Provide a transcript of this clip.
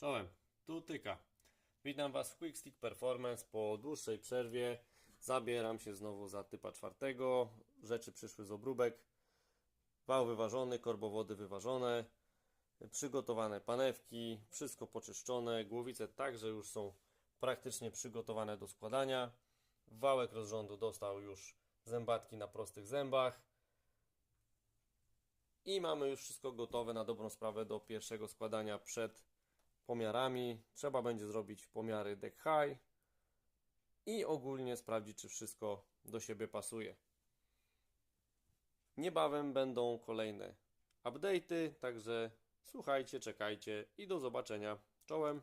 Czołem, tu Tyka. Witam Was w Quick Stick Performance. Po dłuższej przerwie zabieram się znowu za typa czwartego. Rzeczy przyszły z obróbek. Wał wyważony, korbowody wyważone, przygotowane panewki, wszystko poczyszczone. Głowice także już są praktycznie przygotowane do składania. Wałek rozrządu dostał już zębatki na prostych zębach. I mamy już wszystko gotowe na dobrą sprawę do pierwszego składania przed pomiarami. Trzeba będzie zrobić pomiary deck high i ogólnie sprawdzić, czy wszystko do siebie pasuje. Niebawem będą kolejne update'y, także słuchajcie, czekajcie i do zobaczenia. Czołem!